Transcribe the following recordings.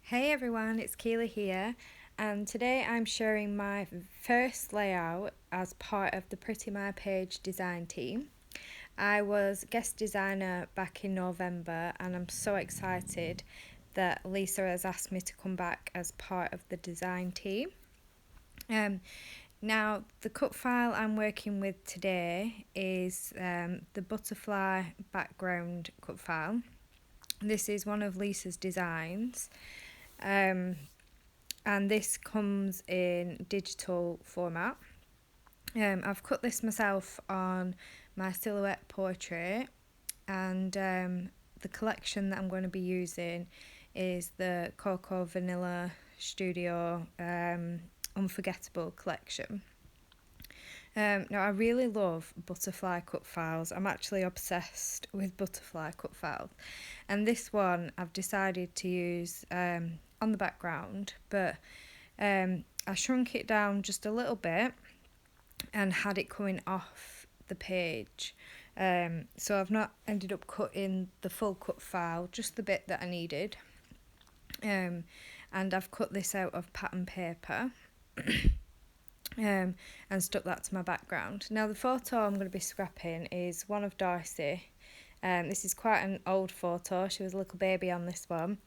Hey everyone, it's Keighley here, and today I'm sharing my first layout as part of the Pretty My Page design team. I was guest designer back in November, and I'm so excited that Lisa has asked me to come back as part of the design team. Um, Now, the cut file I'm working with today is the Butterfly Background cut file. This is one of Lisa's designs. Um, and this comes in digital format. I've cut this myself on my silhouette portrait, and the collection that I'm going to be using is the Cocoa Vanilla Studio Unforgettable collection. Now, I really love butterfly cut files. I'm actually obsessed with butterfly cut files. And this one I've decided to use on the background, but I shrunk it down just a little bit and had it coming off the page. So I've not ended up cutting the full cut file, just the bit that I needed. And I've cut this out of pattern paper. And stuck that to my background. Now the photo I'm going to be scrapping is one of Darcy. This is quite an old photo. She was a little baby on this one,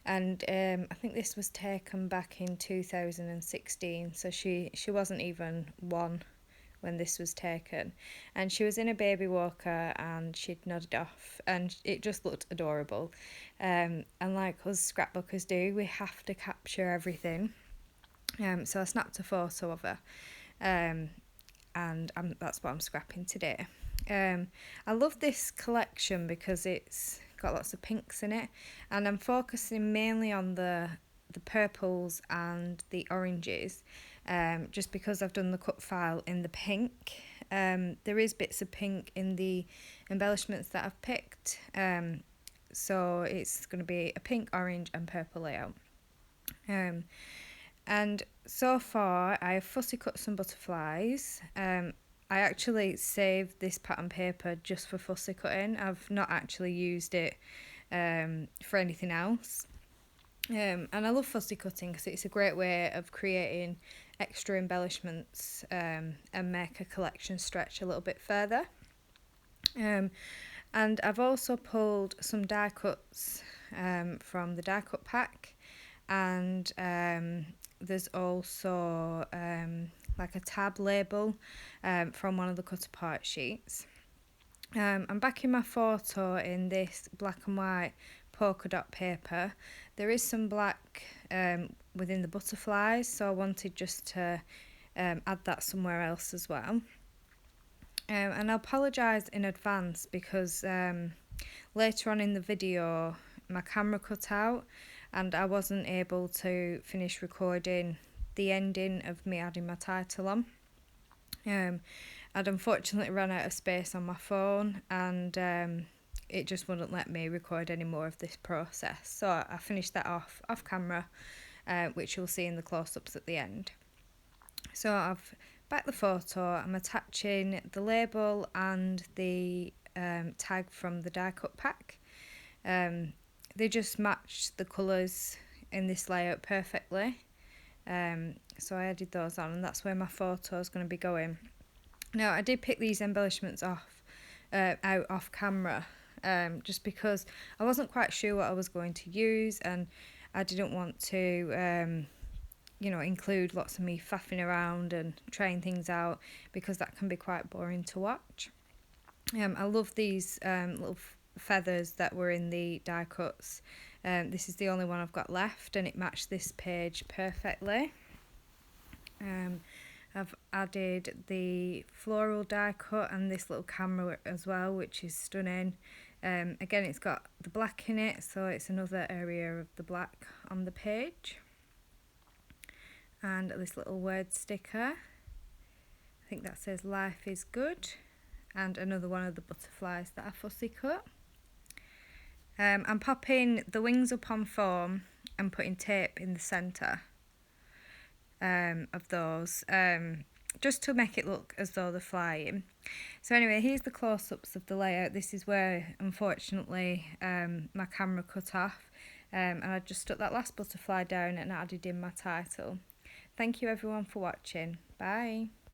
and I think this was taken back in 2016, so she wasn't even one when this was taken, and she was in a baby walker and she'd nodded off, and it just looked adorable. And like us scrapbookers do, we have to capture everything. So I snapped a photo of her, and that's what I'm scrapping today. I love this collection because it's got lots of pinks in it, and I'm focusing mainly on the purples and the oranges, just because I've done the cut file in the pink. There is bits of pink in the embellishments that I've picked, so it's going to be a pink, orange and purple layout. And so far I've fussy cut some butterflies. I actually saved this pattern paper just for fussy cutting. I've not actually used it for anything else. And I love fussy cutting because it's a great way of creating extra embellishments and make a collection stretch a little bit further. And I've also pulled some die cuts from the die cut pack, and there's also like a tab label from one of the cut apart sheets. I'm backing my photo in this black and white polka dot paper. There is some black within the butterflies, so I wanted just to add that somewhere else as well. And I apologise in advance because later on in the video my camera cut out and I wasn't able to finish recording the ending of me adding my title on. I'd unfortunately run out of space on my phone, and it just wouldn't let me record any more of this process. So I finished that off camera, which you'll see in the close-ups at the end. So I've backed the photo, I'm attaching the label and the tag from the die cut pack. They just match the colours in this layout perfectly. So I added those on, and that's where my photo is going to be going. Now I did pick these embellishments out off camera, just because I wasn't quite sure what I was going to use, and I didn't want to include lots of me faffing around and trying things out, because that can be quite boring to watch. I love these little feathers that were in the die cuts. This is the only one I've got left, and it matched this page perfectly. I've added the floral die cut and this little camera as well, which is stunning. Again, it's got the black in it, so it's another area of the black on the page. And this little word sticker, I think that says life is good, and another one of the butterflies that I fussy cut. I'm popping the wings up on foam and putting tape in the centre of those, just to make it look as though they're flying. So anyway, here's the close-ups of the layout. This is where, unfortunately, my camera cut off. And I just stuck that last butterfly down and added in my title. Thank you everyone for watching. Bye.